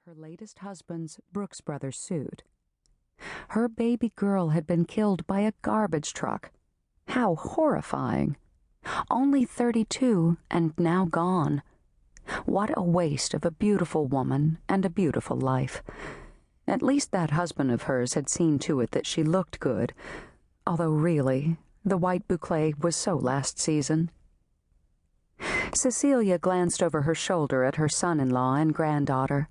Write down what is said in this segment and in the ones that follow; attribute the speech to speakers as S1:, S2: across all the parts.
S1: her latest husband's Brooks Brothers suit. Her baby girl had been killed by a garbage truck. How horrifying. Only 32 and now gone. What a waste of a beautiful woman and a beautiful life. At least that husband of hers had seen to it that she looked good, although really, the white boucle was so last season. Cecilia glanced over her shoulder at her son-in-law and granddaughter.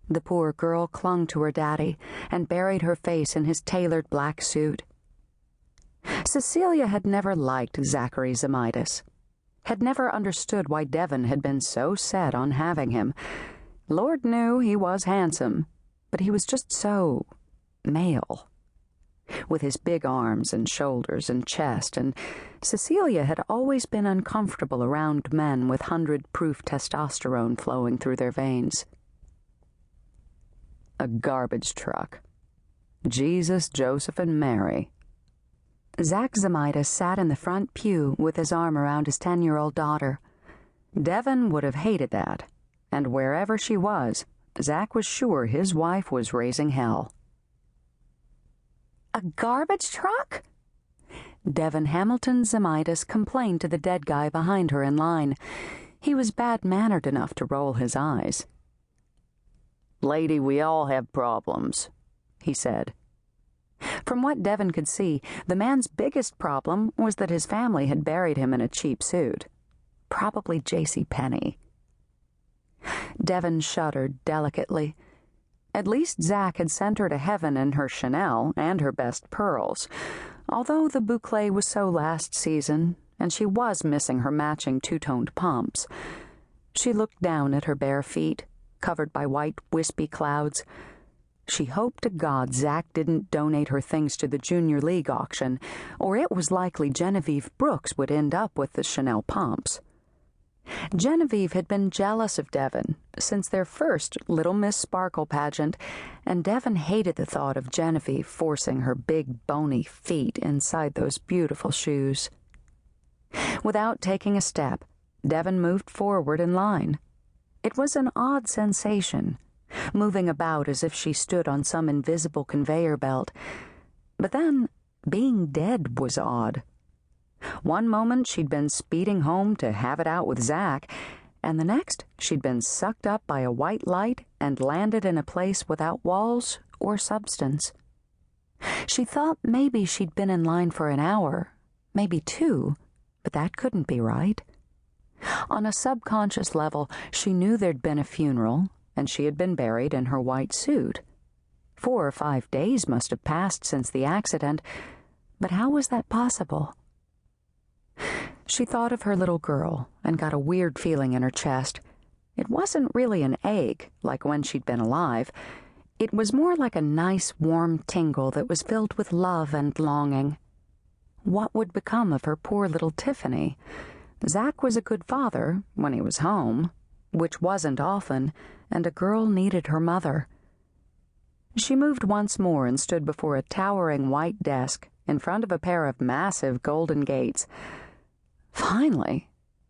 S1: The poor girl clung to her daddy and buried her face in his tailored black suit. Cecilia had never liked Zachary Zemaitis, had never understood why Devon had been so set on having him. Lord knew he was handsome, but he was just so male, with his big arms and shoulders and chest, and Cecilia had always been uncomfortable around men with 100-proof testosterone flowing through their veins. A garbage truck. Jesus, Joseph, and Mary. Zach Zemaitis sat in the front pew with his arm around his 10-year-old daughter. Devon would have hated that, and wherever she was, Zach was sure his wife was raising hell. A garbage truck? Devon Hamilton Zemaitis complained to the dead guy behind her in line. He was bad-mannered enough to roll his eyes. "Lady, we all have problems," he said. From what Devon could see, the man's biggest problem was that his family had buried him in a cheap suit. Probably J.C. Penney. Devon shuddered delicately. At least Zach had sent her to heaven in her Chanel and her best pearls, although the boucle was so last season, and she was missing her matching two-toned pumps. She looked down at her bare feet, covered by white, wispy clouds. She hoped to God Zach didn't donate her things to the Junior League auction, or it was likely Genevieve Brooks would end up with the Chanel pumps. Genevieve had been jealous of Devon since their first Little Miss Sparkle pageant, and Devon hated the thought of Genevieve forcing her big, bony feet inside those beautiful shoes. Without taking a step, Devon moved forward in line. It was an odd sensation, moving about as if she stood on some invisible conveyor belt. But then, being dead was odd. One moment she'd been speeding home to have it out with Zach, and the next she'd been sucked up by a white light and landed in a place without walls or substance. She thought maybe she'd been in line for an hour, maybe 2, but that couldn't be right. On a subconscious level, she knew there'd been a funeral, and she had been buried in her white suit. 4 or 5 days must have passed since the accident, but how was that possible? She thought of her little girl and got a weird feeling in her chest. It wasn't really an ache, like when she'd been alive. It was more like a nice, warm tingle that was filled with love and longing. What would become of her poor little Tiffany? Zach was a good father when he was home, which wasn't often, and a girl needed her mother. She moved once more and stood before a towering white desk in front of a pair of massive golden gates. "Finally,"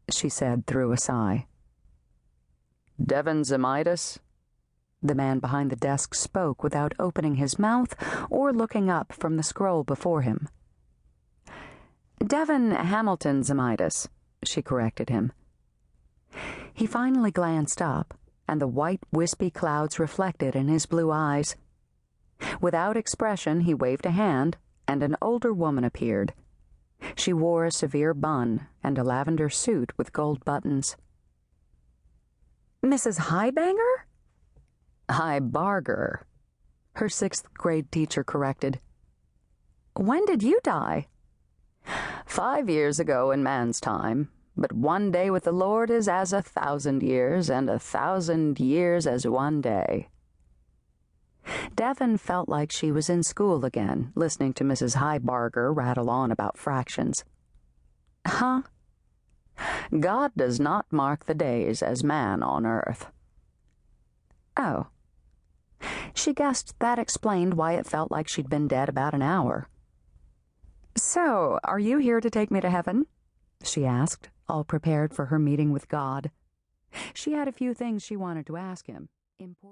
S1: she said through a sigh. "Devon Zemaitis?" The man behind the desk spoke without opening his mouth or looking up from the scroll before him. "Devon Hamilton Zemaitis," she corrected him. He finally glanced up, and the white, wispy clouds reflected in his blue eyes. Without expression, he waved a hand, and an older woman appeared. She wore a severe bun and a lavender suit with gold buttons. "Mrs. Highbanger?" "Highbarger," her 6th-grade teacher corrected. "When did you die?" 5 years ago in man's time, but one day with the Lord is as 1,000 years, and 1,000 years as one day." Devon felt like she was in school again, listening to Mrs. Highbarger rattle on about fractions. "Huh? God does not mark the days as man on earth." Oh. She guessed that explained why it felt like she'd been dead about an hour. "So, are you here to take me to heaven?" she asked, all prepared for her meeting with God. She had a few things she wanted to ask him.